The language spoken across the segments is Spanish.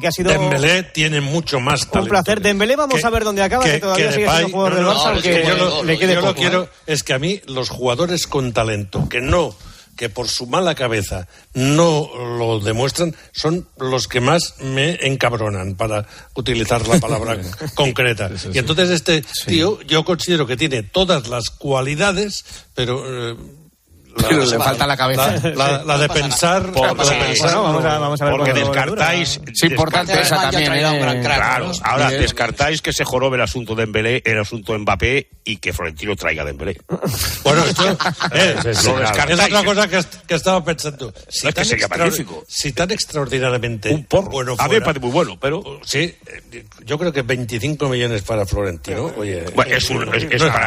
que ha sido Dembélé tiene mucho más talento. Un placer. Dembélé vamos a ver dónde acaba, que todavía sigue siendo jugador del Barça, aunque le quede poco. Yo lo quiero, es que a mí los jugadores con talento, que por su mala cabeza no lo demuestran, son los que más me encabronan, para utilizar la palabra concreta. Y entonces este tío, yo considero que tiene todas las cualidades, pero le falta la cabeza. La de pensar. Vamos a ver. Porque descartáis. Es importante esa también. Claro, ahora descartáis que se jorobe el asunto de Dembélé, el asunto de Mbappé y que Florentino traiga a Dembélé. Bueno, esto es otra cosa que estaba pensando. Si es que sería magnífico. Si tan extraordinariamente un porro. Bueno fuera, a mí me parece muy bueno, pero. Sí, yo creo que 25 millones para Florentino. Oye, bueno,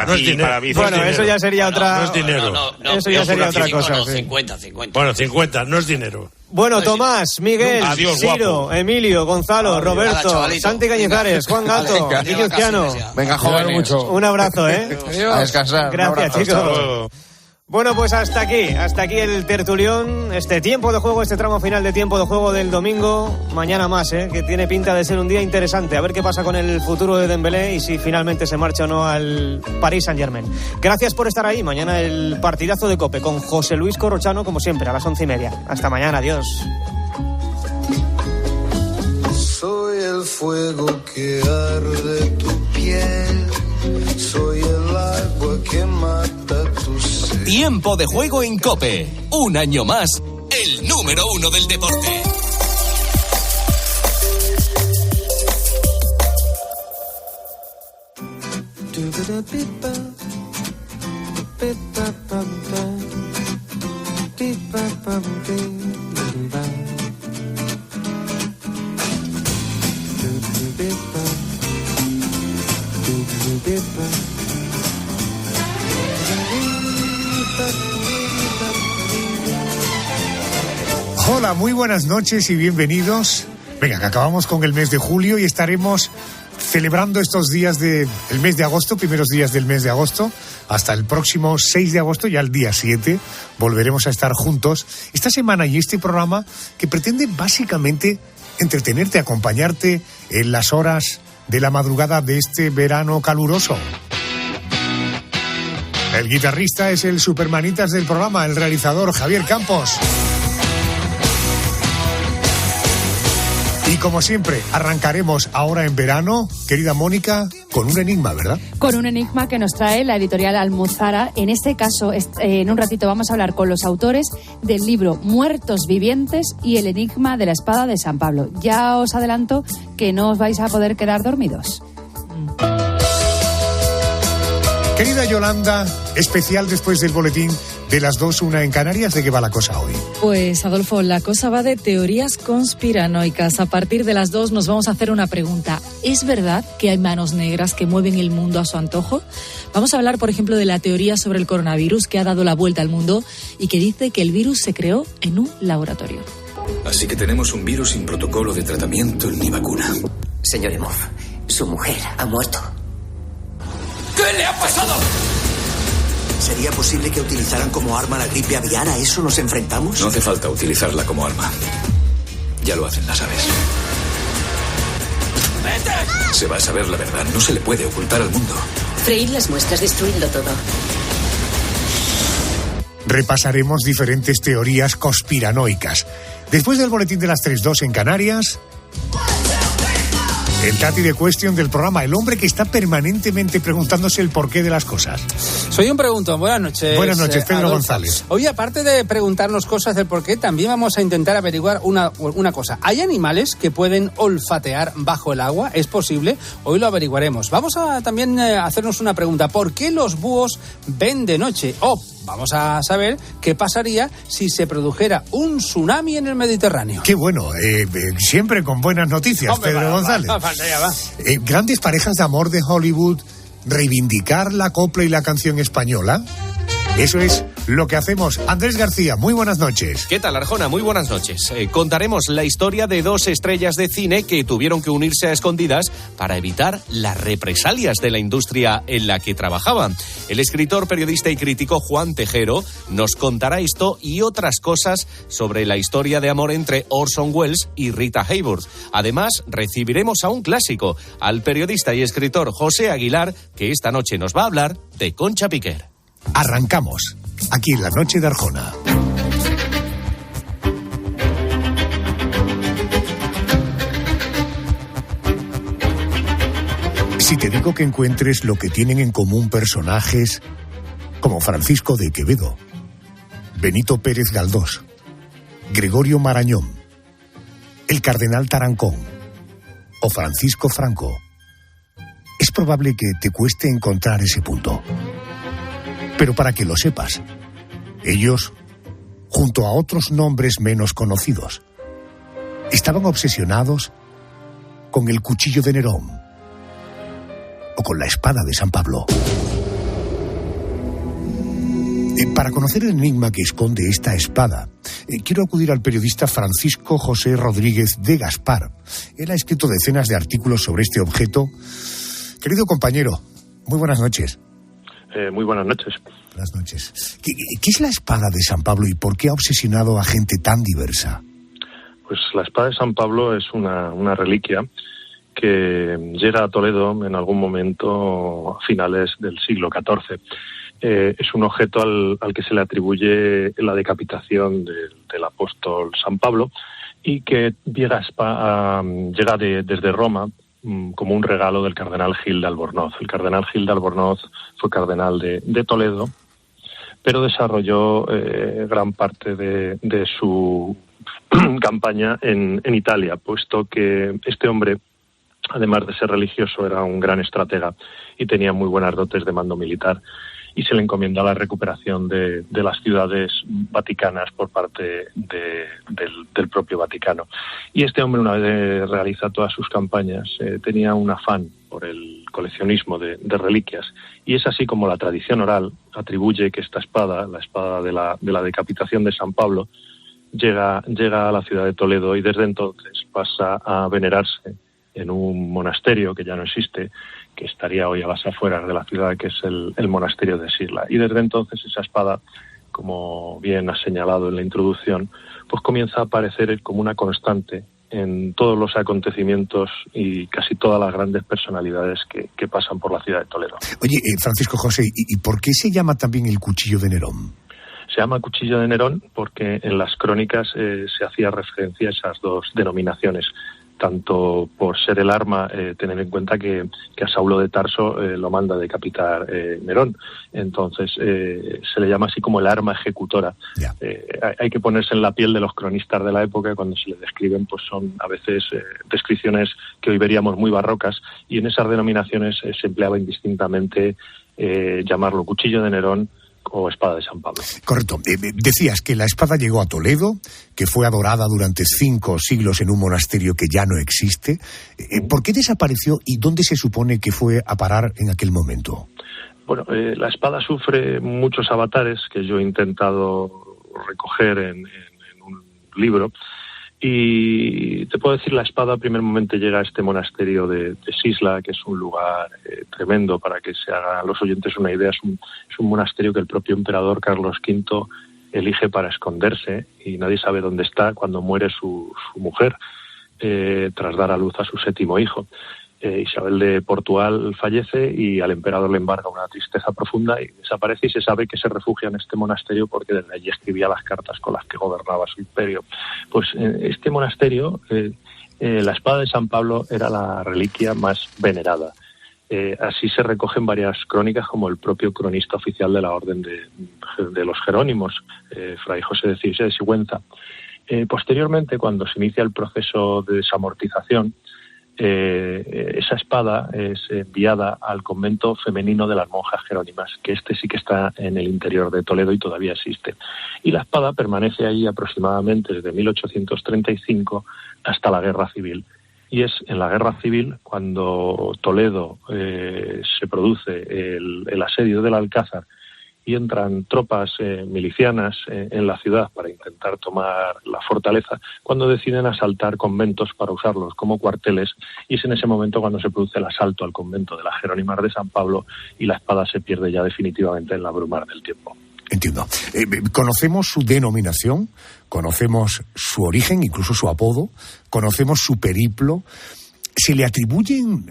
no es dinero. Bueno, eso ya sería otra. No es dinero. Eso ya sería otra cosa. 50. Bueno, 50, no es dinero. Bueno, Tomás, Miguel, adiós, Ciro, guapo. Emilio, Gonzalo, Roberto, Santi Cañizares, Juan Gato, Guillermo Cristiano. Venga, jóvenes. Un abrazo, ¿eh? A descansar. Gracias, chicos. Bueno, pues hasta aquí el tertulión, este tiempo de juego, este tramo final de tiempo de juego del domingo. Mañana más, que tiene pinta de ser un día interesante. A ver qué pasa con el futuro de Dembélé y si finalmente se marcha o no al Paris Saint-Germain. Gracias por estar ahí. Mañana el partidazo de COPE con José Luis Corrochano, como siempre, a las 11:30. Hasta mañana, adiós. Soy el fuego que arde tu piel. Soy el agua que mata tu sed. Tiempo de juego en COPE. Un año más, el número 1 del deporte. Hola, muy buenas noches y bienvenidos. Venga, que acabamos con el mes de julio y estaremos celebrando estos días del mes de agosto, primeros días del mes de agosto, hasta el próximo 6 de agosto, ya el día 7, volveremos a estar juntos. Esta semana y este programa que pretende básicamente entretenerte, acompañarte en las horas de la madrugada de este verano caluroso. El guitarrista es el supermanitas del programa, el realizador Javier Campos. Y como siempre, arrancaremos ahora en verano, querida Mónica, con un enigma, ¿verdad? Con un enigma que nos trae la editorial Almuzara. En este caso, en un ratito vamos a hablar con los autores del libro Muertos Vivientes y el enigma de la espada de San Pablo. Ya os adelanto que no os vais a poder quedar dormidos. Querida Yolanda, especial después del boletín de las 2, 1 en Canarias. ¿De qué va la cosa hoy? Pues, Adolfo, la cosa va de teorías conspiranoicas. A partir de las 2 nos vamos a hacer una pregunta. ¿Es verdad que hay manos negras que mueven el mundo a su antojo? Vamos a hablar, por ejemplo, de la teoría sobre el coronavirus que ha dado la vuelta al mundo y que dice que el virus se creó en un laboratorio. Así que tenemos un virus sin protocolo de tratamiento ni vacuna. Señor Emov, su mujer ha muerto. ¿Qué le ha pasado? ¿Sería posible que utilizaran como arma la gripe aviar? ¿A eso nos enfrentamos? No hace falta utilizarla como arma. Ya lo hacen las aves. ¡Vete! Se va a saber la verdad. No se le puede ocultar al mundo. Freír las muestras, destruirlo todo. Repasaremos diferentes teorías conspiranoicas. Después del boletín de las 3:02 en Canarias, el Tati de Question del programa, el hombre que está permanentemente preguntándose el porqué de las cosas. Soy un preguntón. Buenas noches. Buenas noches, Pedro Adolfo González. Hoy, aparte de preguntarnos cosas del porqué, también vamos a intentar averiguar una cosa. ¿Hay animales que pueden olfatear bajo el agua? ¿Es posible? Hoy lo averiguaremos. Vamos a también hacernos una pregunta. ¿Por qué los búhos ven de noche? Vamos a saber qué pasaría si se produjera un tsunami en el Mediterráneo. Qué bueno, siempre con buenas noticias, hombre, Pedro González. Grandes parejas de amor de Hollywood, reivindicar la copla y la canción española. Eso es lo que hacemos. Andrés García, muy buenas noches. ¿Qué tal, Arjona? Muy buenas noches. Contaremos la historia de 2 estrellas de cine que tuvieron que unirse a escondidas para evitar las represalias de la industria en la que trabajaban. El escritor, periodista y crítico Juan Tejero nos contará esto y otras cosas sobre la historia de amor entre Orson Welles y Rita Hayworth. Además, recibiremos a un clásico, al periodista y escritor José Aguilar, que esta noche nos va a hablar de Concha Piquer. Arrancamos, aquí en la noche de Arjona. Si te digo que encuentres lo que tienen en común personajes como Francisco de Quevedo, Benito Pérez Galdós, Gregorio Marañón, el cardenal Tarancón o Francisco Franco, es probable que te cueste encontrar ese punto. Pero para que lo sepas, ellos, junto a otros nombres menos conocidos, estaban obsesionados con el cuchillo de Nerón o con la espada de San Pablo. Para conocer el enigma que esconde esta espada, quiero acudir al periodista Francisco José Rodríguez de Gaspar. Él ha escrito decenas de artículos sobre este objeto. Querido compañero, muy buenas noches. Muy buenas noches. Buenas noches. ¿Qué es la espada de San Pablo y por qué ha obsesionado a gente tan diversa? Pues la espada de San Pablo es una reliquia que llega a Toledo en algún momento a finales del siglo XIV. Es un objeto al que se le atribuye la decapitación del apóstol San Pablo y que llega desde Roma como un regalo del cardenal Gil de Albornoz. El cardenal Gil de Albornoz fue cardenal de Toledo, pero desarrolló gran parte de su campaña en Italia, puesto que este hombre, además de ser religioso, era un gran estratega y tenía muy buenas dotes de mando militar, y se le encomienda la recuperación de las ciudades vaticanas por parte del propio Vaticano. Y este hombre, una vez realiza todas sus campañas, tenía un afán por el coleccionismo de reliquias, y es así como la tradición oral atribuye que esta espada, la espada de la decapitación de San Pablo, llega a la ciudad de Toledo y desde entonces pasa a venerarse en un monasterio que ya no existe, que estaría hoy a las afueras de la ciudad, que es el monasterio de Sirla. Y desde entonces esa espada, como bien has señalado en la introducción, pues comienza a aparecer como una constante en todos los acontecimientos y casi todas las grandes personalidades que pasan por la ciudad de Toledo. Oye, Francisco José, ¿y por qué se llama también el cuchillo de Nerón? Se llama cuchillo de Nerón porque en las crónicas se hacía referencia a esas dos denominaciones, tanto por ser el arma, tener en cuenta que a Saulo de Tarso lo manda decapitar Nerón. Entonces se le llama así como el arma ejecutora. Hay que ponerse en la piel de los cronistas de la época, cuando se les describen, pues son a veces descripciones que hoy veríamos muy barrocas, y en esas denominaciones se empleaba indistintamente llamarlo cuchillo de Nerón o espada de San Pablo. Correcto. Decías que la espada llegó a Toledo, que fue adorada durante 5 siglos en un monasterio que ya no existe. ¿Por qué desapareció y dónde se supone que fue a parar en aquel momento? Bueno, la espada sufre muchos avatares que yo he intentado recoger en un libro. Y te puedo decir, la espada, en primer momento, llega a este monasterio de Sisla, que es un lugar tremendo. Para que se hagan los oyentes una idea, es un monasterio que el propio emperador Carlos V elige para esconderse, y nadie sabe dónde está cuando muere su mujer, tras dar a luz a su 7º hijo. Isabel de Portugal fallece y al emperador le embarga una tristeza profunda y desaparece, y se sabe que se refugia en este monasterio porque desde allí escribía las cartas con las que gobernaba su imperio. Pues este monasterio, la espada de San Pablo era la reliquia más venerada. Así se recogen varias crónicas, como el propio cronista oficial de la Orden de los Jerónimos, Fray José de Circe de Sigüenza. Posteriormente, cuando se inicia el proceso de desamortización, esa espada es enviada al convento femenino de las monjas jerónimas, que sí que está en el interior de Toledo y todavía existe. Y la espada permanece ahí aproximadamente desde 1835 hasta la Guerra Civil. Y es en la Guerra Civil cuando Toledo se produce el asedio del Alcázar y entran tropas milicianas en la ciudad para intentar tomar la fortaleza, cuando deciden asaltar conventos para usarlos como cuarteles, y es en ese momento cuando se produce el asalto al convento de las Jerónimas de San Pablo y la espada se pierde ya definitivamente en la bruma del tiempo. Entiendo. Conocemos su denominación, conocemos su origen, incluso su apodo, conocemos su periplo. ¿Se le atribuyen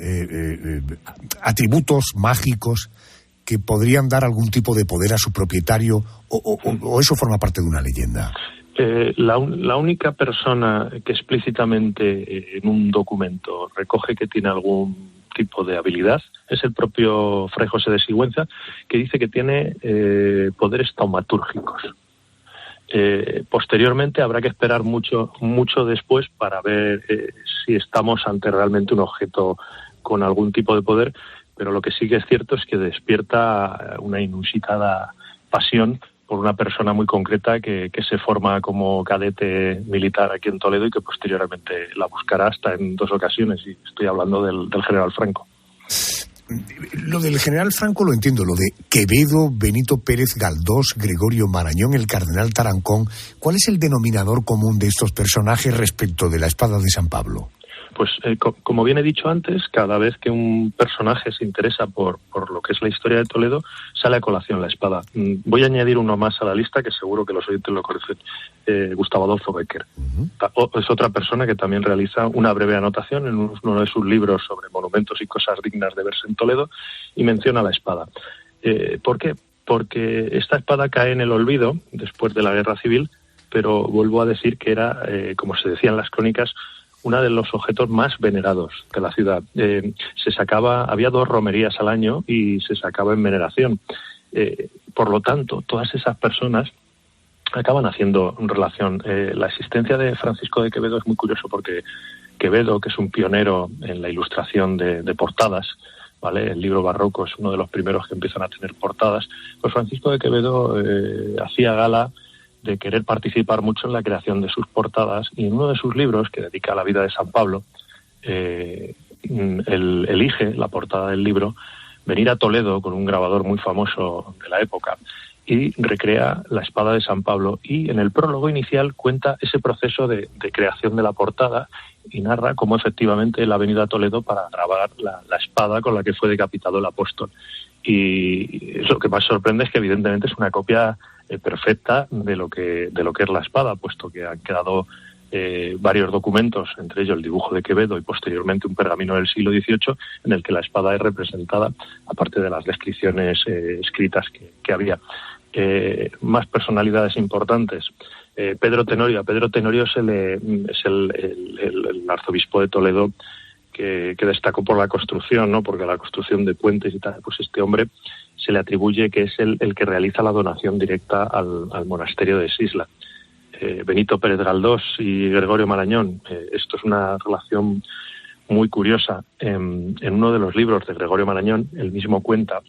atributos mágicos que podrían dar algún tipo de poder a su propietario o eso forma parte de una leyenda? La única persona que explícitamente en un documento recoge que tiene algún tipo de habilidad es el propio Fray José de Sigüenza, que dice que tiene poderes taumatúrgicos. Posteriormente habrá que esperar mucho después para ver si estamos ante realmente un objeto con algún tipo de poder, pero lo que sí que es cierto es que despierta una inusitada pasión por una persona muy concreta que se forma como cadete militar aquí en Toledo y que posteriormente la buscará hasta en 2 ocasiones, y estoy hablando del general Franco. Lo del general Franco lo entiendo, lo de Quevedo, Benito Pérez Galdós, Gregorio Marañón, el cardenal Tarancón. ¿Cuál es el denominador común de estos personajes respecto de la espada de San Pablo? Pues como bien he dicho antes, cada vez que un personaje se interesa por lo que es la historia de Toledo, sale a colación la espada. Voy a añadir uno más a la lista que seguro que los oyentes lo conocen, Gustavo Adolfo Bécquer. Es otra persona que también realiza una breve anotación en uno de sus libros sobre monumentos y cosas dignas de verse en Toledo y menciona la espada. ¿Por qué? Porque esta espada cae en el olvido después de la Guerra Civil, pero vuelvo a decir que era, como se decía en las crónicas, uno de los objetos más venerados de la ciudad. Había 2 romerías al año y se sacaba en veneración. Por lo tanto, todas esas personas acaban haciendo relación. La existencia de Francisco de Quevedo es muy curioso porque Quevedo, que es un pionero en la ilustración de portadas, ¿vale? El libro barroco es uno de los primeros que empiezan a tener portadas. Pues Francisco de Quevedo hacía gala de querer participar mucho en la creación de sus portadas, y en uno de sus libros, que dedica a la vida de San Pablo, él elige la portada del libro, venir a Toledo con un grabador muy famoso de la época y recrea la espada de San Pablo, y en el prólogo inicial cuenta ese proceso de creación de la portada y narra cómo efectivamente él ha venido a Toledo para grabar la espada con la que fue decapitado el apóstol. Y lo que más sorprende es que evidentemente es una copia perfecta de lo que es la espada, puesto que han quedado varios documentos, entre ellos el dibujo de Quevedo y posteriormente un pergamino del siglo XVIII en el que la espada es representada, aparte de las descripciones escritas que había. Más personalidades importantes. Pedro Tenorio. A Pedro Tenorio es el arzobispo de Toledo que destacó por la construcción, ¿no? Porque la construcción de puentes y tal, pues este hombre se le atribuye que es el que realiza la donación directa al monasterio de Sisla. Benito Pérez Galdós y Gregorio Marañón, esto es una relación muy curiosa. En uno de los libros de Gregorio Marañón, él mismo cuenta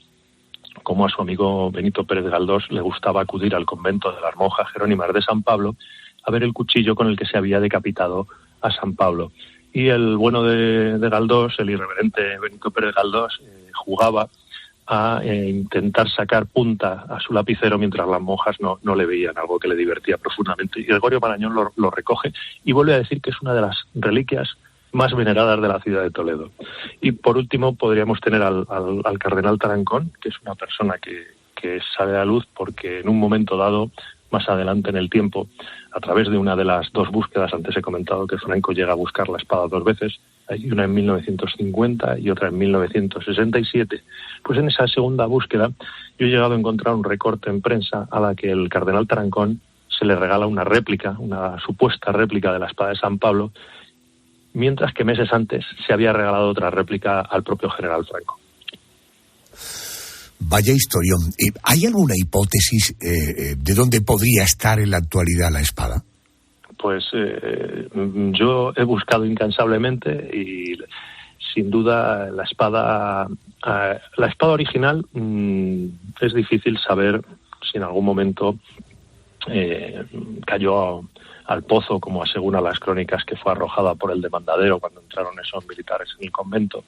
cómo a su amigo Benito Pérez Galdós le gustaba acudir al convento de las monjas Jerónimas de San Pablo a ver el cuchillo con el que se había decapitado a San Pablo. Y el bueno de Galdós, el irreverente Benito Pérez Galdós, jugaba a intentar sacar punta a su lapicero mientras las monjas no le veían, algo que le divertía profundamente. Y Gregorio Marañón lo recoge y vuelve a decir que es una de las reliquias más veneradas de la ciudad de Toledo. Y por último podríamos tener al cardenal Tarancón, que es una persona que sale a la luz porque en un momento dado, más adelante en el tiempo, a través de una de las 2 búsquedas, antes he comentado que Franco llega a buscar la espada 2 veces, hay una en 1950 y otra en 1967, pues en esa segunda búsqueda yo he llegado a encontrar un recorte en prensa a la que el cardenal Tarancón se le regala una réplica, una supuesta réplica de la espada de San Pablo, mientras que meses antes se había regalado otra réplica al propio general Franco. Vaya historión. ¿Hay alguna hipótesis de dónde podría estar en la actualidad la espada? Pues yo he buscado incansablemente y sin duda la espada original es difícil saber si en algún momento cayó al pozo, como aseguran las crónicas, que fue arrojada por el demandadero cuando entraron esos militares en el convento,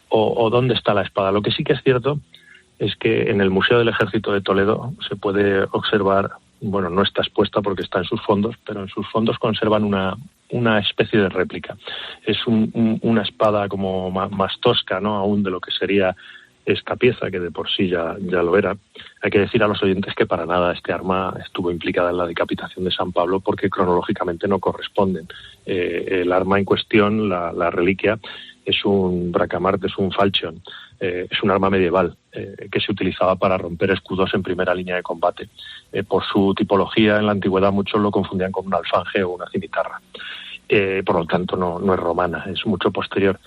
o dónde está la espada. Lo que sí que es cierto es que en el Museo del Ejército de Toledo se puede observar, bueno, no está expuesta porque está en sus fondos, pero en sus fondos conservan una especie de réplica. Es una espada como más tosca, ¿no?, aún de lo que sería esta pieza, que de por sí ya lo era. Hay que decir a los oyentes que para nada este arma estuvo implicada en la decapitación de San Pablo, porque cronológicamente no corresponden. El arma en cuestión, la reliquia, es un bracamarte, es un falchion, es un arma medieval que se utilizaba para romper escudos en primera línea de combate. Por su tipología, en la antigüedad muchos lo confundían con un alfanje o una cimitarra. Por lo tanto no es romana, es mucho posterior.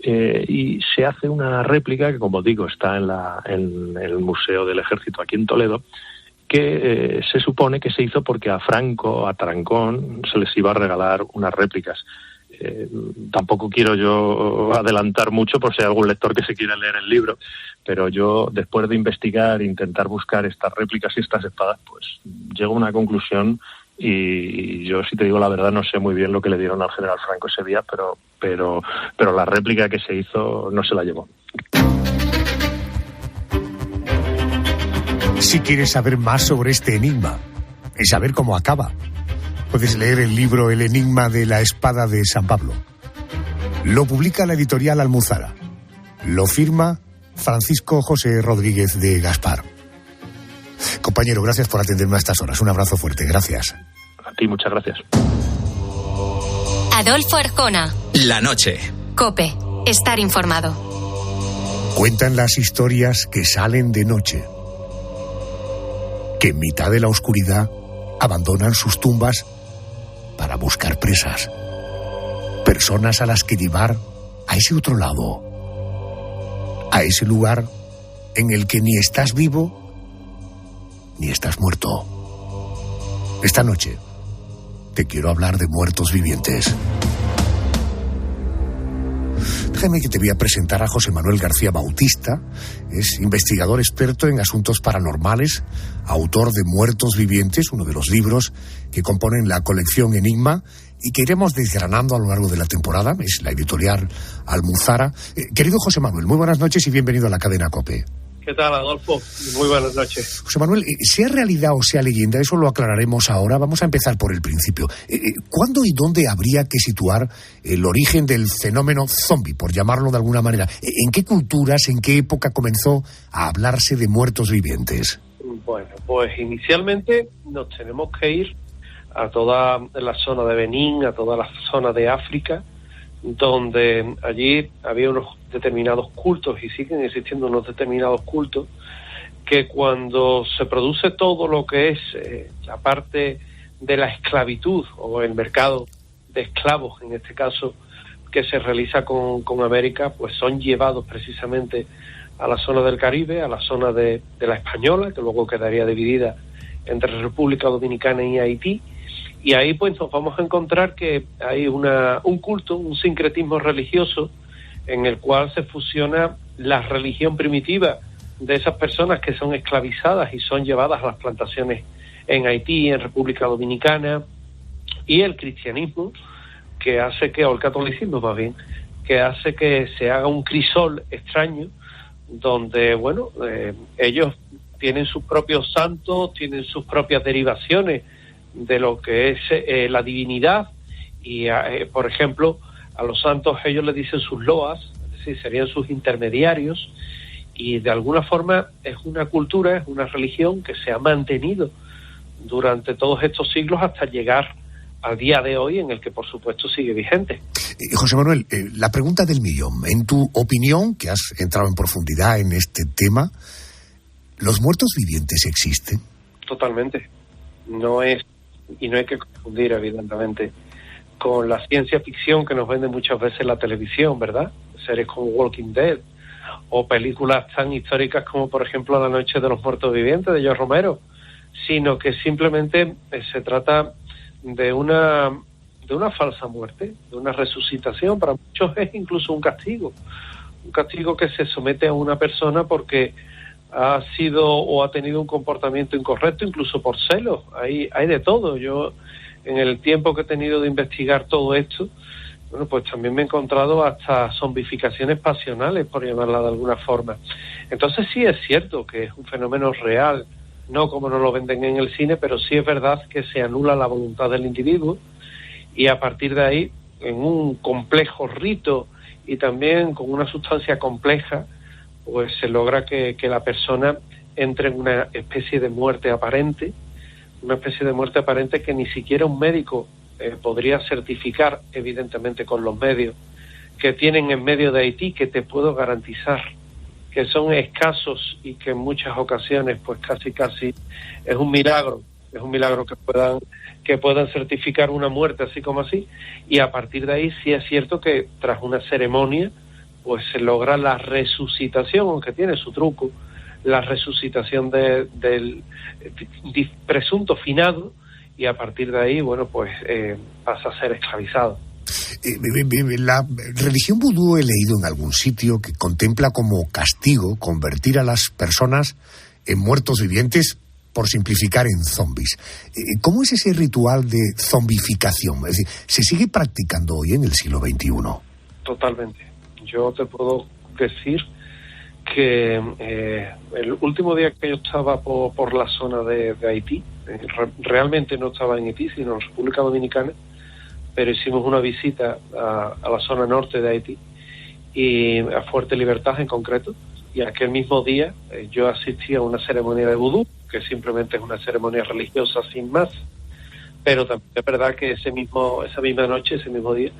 Y se hace una réplica que, como digo, está en el Museo del Ejército aquí en Toledo, que se supone que se hizo porque a Franco, a Tarancón, se les iba a regalar unas réplicas. Tampoco quiero yo adelantar mucho por si hay algún lector que se quiera leer el libro, pero yo, después de investigar e intentar buscar estas réplicas y estas espadas, pues llego a una conclusión. Y yo, si te digo la verdad, no sé muy bien lo que le dieron al general Franco ese día, pero la réplica que se hizo no se la llevó. Si quieres saber más sobre este enigma y saber cómo acaba, puedes leer el libro El enigma de la espada de San Pablo. Lo publica la editorial Almuzara. Lo firma Francisco José Rodríguez de Gaspar. Compañero, gracias por atenderme a estas horas. Un abrazo fuerte, gracias. A ti, muchas gracias. Adolfo Arjona. La noche. COPE. Estar informado. Cuentan las historias que salen de noche, que en mitad de la oscuridad abandonan sus tumbas para buscar presas. Personas a las que llevar a ese otro lado, a ese lugar en el que ni estás vivo ni estás muerto. Esta noche te quiero hablar de muertos vivientes. Déjame que te voy a presentar a José Manuel García Bautista. Es investigador experto en asuntos paranormales, autor de Muertos Vivientes, uno de los libros que componen la colección Enigma y que iremos desgranando a lo largo de la temporada. Es la editorial Almuzara. Querido José Manuel, muy buenas noches y bienvenido a la cadena COPE. ¿Qué tal, Adolfo? Muy buenas noches. José Manuel, sea realidad o sea leyenda, eso lo aclararemos ahora. Vamos a empezar por el principio. ¿Cuándo y dónde habría que situar el origen del fenómeno zombie, por llamarlo de alguna manera? ¿En qué culturas, en qué época comenzó a hablarse de muertos vivientes? Bueno, pues inicialmente nos tenemos que ir a toda la zona de Benín, a toda la zona de África, donde allí había unos determinados cultos y siguen existiendo unos determinados cultos que cuando se produce todo lo que es la parte de la esclavitud o el mercado de esclavos, en este caso, que se realiza con América, pues son llevados precisamente a la zona del Caribe, a la zona de la Española, que luego quedaría dividida entre República Dominicana y Haití. Y ahí pues nos vamos a encontrar que hay un culto, un sincretismo religioso en el cual se fusiona la religión primitiva de esas personas que son esclavizadas y son llevadas a las plantaciones en Haití, en República Dominicana, y el cristianismo, que hace que, o el catolicismo más bien, que hace que se haga un crisol extraño donde, bueno, ellos tienen sus propios santos, tienen sus propias derivaciones de lo que es la divinidad y, por ejemplo, a los santos ellos le dicen sus loas, es decir, serían sus intermediarios, y de alguna forma es una cultura, es una religión que se ha mantenido durante todos estos siglos hasta llegar al día de hoy, en el que por supuesto sigue vigente. José Manuel, la pregunta del millón. En tu opinión, que has entrado en profundidad en este tema, ¿los muertos vivientes existen? Totalmente. No hay que confundir, evidentemente, con la ciencia ficción que nos vende muchas veces la televisión, ¿verdad? Series como Walking Dead o películas tan históricas como, por ejemplo, La Noche de los Muertos Vivientes de George Romero, sino que simplemente se trata de una falsa muerte, de una resucitación. Para muchos es incluso un castigo que se somete a una persona porque ha sido o ha tenido un comportamiento incorrecto, incluso por celos. Hay de todo. Yo, en el tiempo que he tenido de investigar todo esto, bueno, pues también me he encontrado hasta zombificaciones pasionales, por llamarla de alguna forma. Entonces sí es cierto que es un fenómeno real, no como nos lo venden en el cine, pero sí es verdad que se anula la voluntad del individuo y a partir de ahí, en un complejo rito y también con una sustancia compleja, pues se logra que la persona entre en una especie de muerte aparente, que ni siquiera un médico podría certificar, evidentemente con los medios que tienen en medio de Haití, que te puedo garantizar que son escasos y que en muchas ocasiones pues casi es un milagro que puedan certificar una muerte así como así, y a partir de ahí sí es cierto que tras una ceremonia pues se logra la resucitación, aunque tiene su truco, la resucitación del presunto finado, y a partir de ahí, bueno, pues pasa a ser esclavizado. La religión vudú, he leído en algún sitio, que contempla como castigo convertir a las personas en muertos vivientes, por simplificar, en zombies. ¿Cómo es ese ritual de zombificación? Es decir, ¿se sigue practicando hoy en el siglo XXI? Totalmente. Yo te puedo decir que el último día que yo estaba por la zona de Haití, realmente no estaba en Haití, sino en República Dominicana, pero hicimos una visita a la zona norte de Haití, y a Fuerte Libertad en concreto, y aquel mismo día yo asistí a una ceremonia de vudú, que simplemente es una ceremonia religiosa sin más, pero también es verdad que esa misma noche, ese mismo día,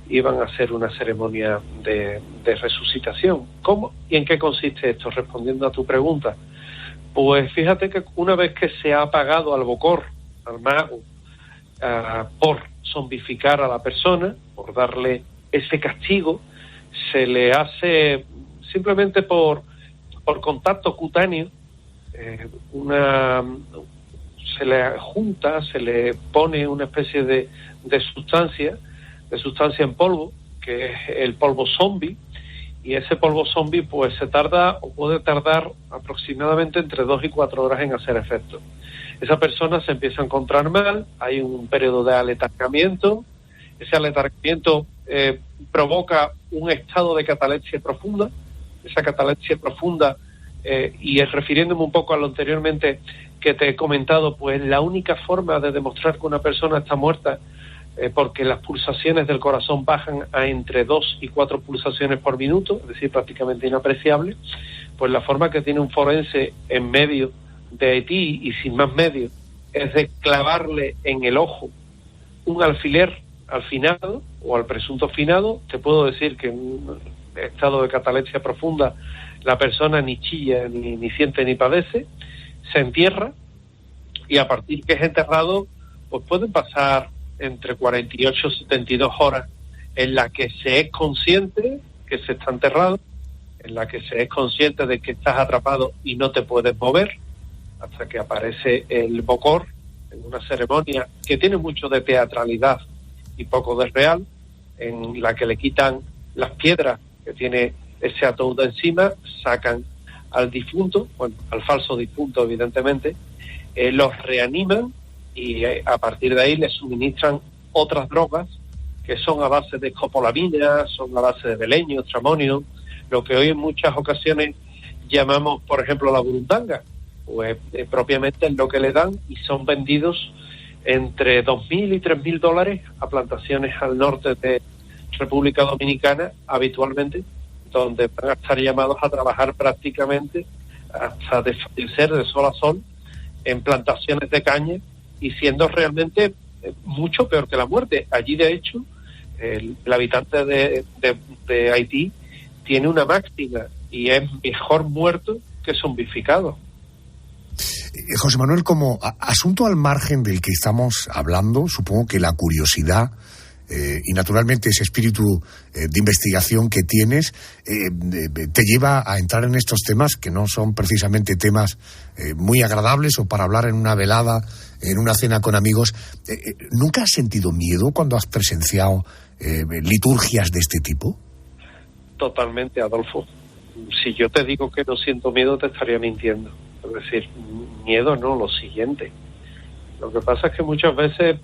iban a hacer una ceremonia de resucitación. ¿Cómo y en qué consiste esto? Respondiendo a tu pregunta, pues fíjate que una vez que se ha apagado al bocor, al mago, por zombificar a la persona, por darle ese castigo, se le hace simplemente por contacto cutáneo, se le junta, se le pone una especie de sustancia en polvo, que es el polvo zombie, y ese polvo zombie pues puede tardar aproximadamente entre 2 y 4 horas en hacer efecto. Esa persona se empieza a encontrar mal, hay un periodo de aletargamiento, ese aletargamiento provoca un estado de catalepsia profunda, esa catalepsia profunda, y refiriéndome un poco a lo anteriormente que te he comentado, pues la única forma de demostrar que una persona está muerta, porque las pulsaciones del corazón bajan a entre 2 y 4 pulsaciones por minuto, es decir, prácticamente inapreciable, pues la forma que tiene un forense en medio de Haití y sin más medios es de clavarle en el ojo un alfiler al finado o al presunto finado. Te puedo decir que en un estado de catalepsia profunda la persona ni chilla, ni siente, ni padece, se entierra, y a partir que es enterrado pues pueden pasar entre 48 y 72 horas en la que se es consciente que se está enterrado, en la que se es consciente de que estás atrapado y no te puedes mover, hasta que aparece el bocor, en una ceremonia que tiene mucho de teatralidad y poco de real, en la que le quitan las piedras que tiene ese ataúd encima, sacan al difunto, bueno, al falso difunto evidentemente, los reaniman, y a partir de ahí les suministran otras drogas que son a base de escopolamina, son a base de beleño, tramonio, lo que hoy en muchas ocasiones llamamos, por ejemplo, la burundanga, pues propiamente es lo que le dan, y son vendidos entre $2,000 y $3,000 a plantaciones al norte de República Dominicana habitualmente, donde van a estar llamados a trabajar prácticamente hasta desfallecer de sol a sol en plantaciones de caña, y siendo realmente mucho peor que la muerte. Allí, de hecho, el habitante de Haití tiene una máxima, y es mejor muerto que zombificado. José Manuel, como asunto al margen del que estamos hablando, supongo que la curiosidad y naturalmente ese espíritu de investigación que tienes te lleva a entrar en estos temas que no son precisamente temas muy agradables o para hablar en una velada, en una cena con amigos. ¿Nunca has sentido miedo cuando has presenciado liturgias de este tipo? Totalmente, Adolfo. Si yo te digo que no siento miedo, te estaría mintiendo. Es decir, miedo no, lo siguiente. Lo que pasa es que muchas veces,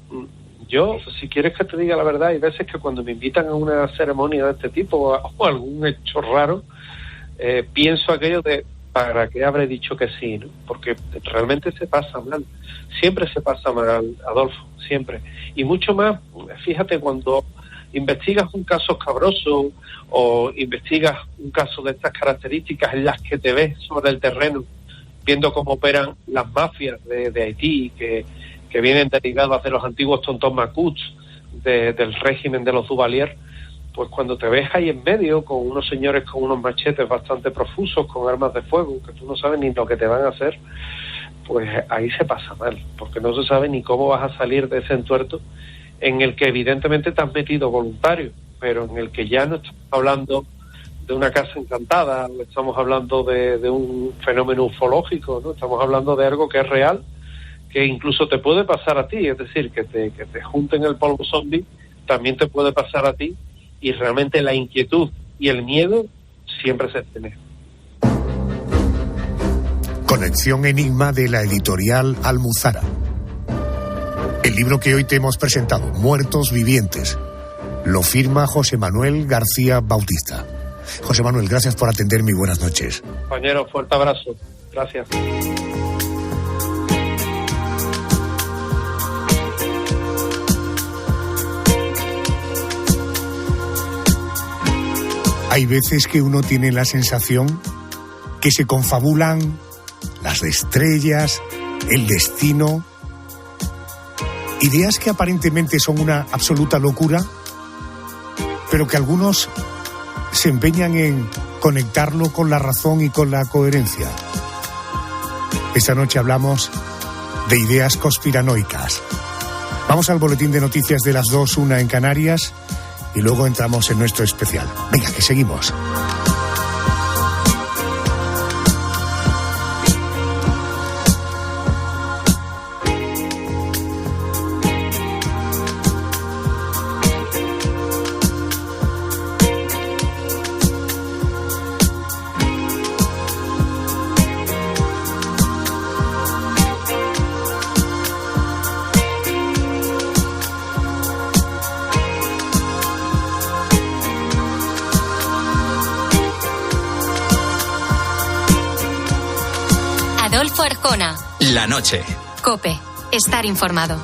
yo, si quieres que te diga la verdad, hay veces que cuando me invitan a una ceremonia de este tipo o algún hecho raro, pienso aquello de ¿para qué habré dicho que sí? ¿No? Porque realmente se pasa mal. Siempre se pasa mal, Adolfo, siempre. Y mucho más, fíjate, cuando investigas un caso escabroso o investigas un caso de estas características en las que te ves sobre el terreno, viendo cómo operan las mafias de Haití, que vienen derivadas de los antiguos tontón macuts del régimen de los Duvalier, pues cuando te ves ahí en medio con unos señores con unos machetes bastante profusos, con armas de fuego, que tú no sabes ni lo que te van a hacer, pues ahí se pasa mal, porque no se sabe ni cómo vas a salir de ese entuerto en el que evidentemente te has metido voluntario, pero en el que ya no estamos hablando de una casa encantada, no estamos hablando de un fenómeno ufológico, ¿no? Estamos hablando de algo que es real, que incluso te puede pasar a ti, es decir, que te junten el polvo zombie, también te puede pasar a ti, y realmente la inquietud y el miedo siempre se tiene. Conexión Enigma de la editorial Almuzara. El libro que hoy te hemos presentado, Muertos Vivientes, lo firma José Manuel García Bautista. José Manuel, gracias por atenderme y buenas noches. Compañero, fuerte abrazo. Gracias. Hay veces que uno tiene la sensación que se confabulan las estrellas, el destino, ideas que aparentemente son una absoluta locura, pero que algunos se empeñan en conectarlo con la razón y con la coherencia. Esta noche hablamos de ideas conspiranoicas. Vamos al boletín de noticias de las 2, 1 en Canarias, y luego entramos en nuestro especial. Venga, que seguimos. Adolfo Arjona. La noche. COPE. Estar informado.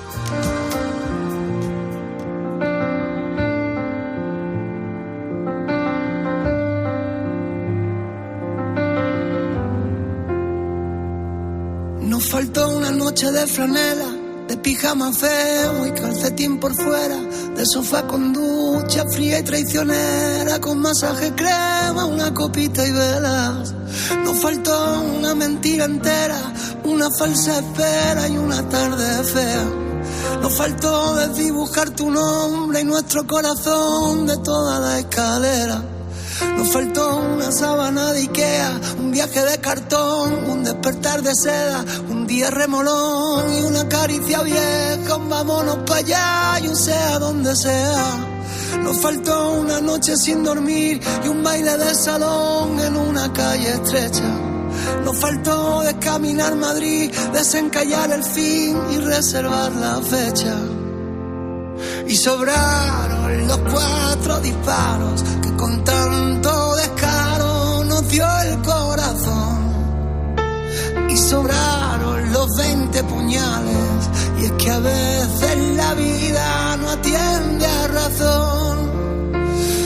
Nos faltó una noche de franela, de pijama feo y calcetín por fuera, de sofá con ducha fría y traicionera, con masaje crema, una copita y velas. Nos faltó una mentira entera, una falsa espera y una tarde fea. Nos faltó desdibujar tu nombre y nuestro corazón de toda la escalera. Nos faltó una sábana de Ikea, un viaje de cartón, un despertar de seda, un día remolón y una caricia vieja, un vámonos para allá y un sea donde sea. Nos faltó una noche sin dormir y un baile de salón en una calle estrecha. Nos faltó descaminar Madrid, desencallar el fin y reservar la fecha. Y sobraron los 4 disparos que con tanto descaro nos dio el corazón. Y sobraron los 20 puñales, y es que a veces la vida no atiende a razón.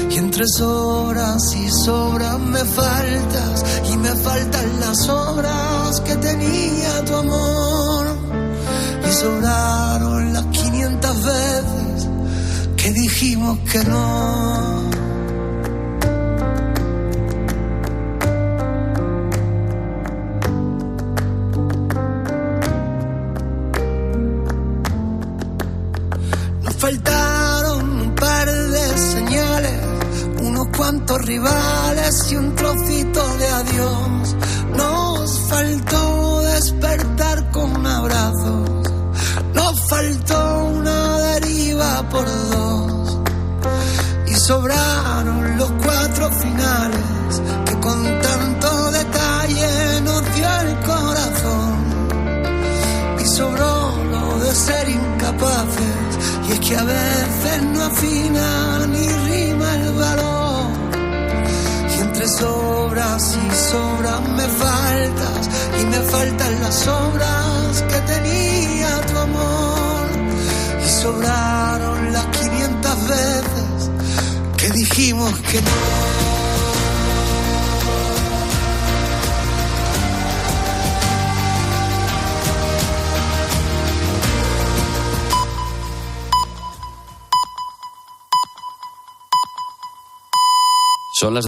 Y entre sobras y sobras me faltas, y me faltan las obras que tenía tu amor. Y sobraron las 500 veces que dijimos que no. Nos faltaron un par de señales, unos cuantos rivales y un trocito de adiós. Nos faltó despertar con abrazos, nos faltó una deriva por 2. Y sobraron los 4 finales que con tanto detalle nos dio el corazón. Y sobró lo de ser incapaces, y es que a veces no afina ni rima el valor. Y entre sobras faltas y sobras me faltas y me faltan las obras que tenía tu amor y sobraron las 500 veces que dijimos que no. Son las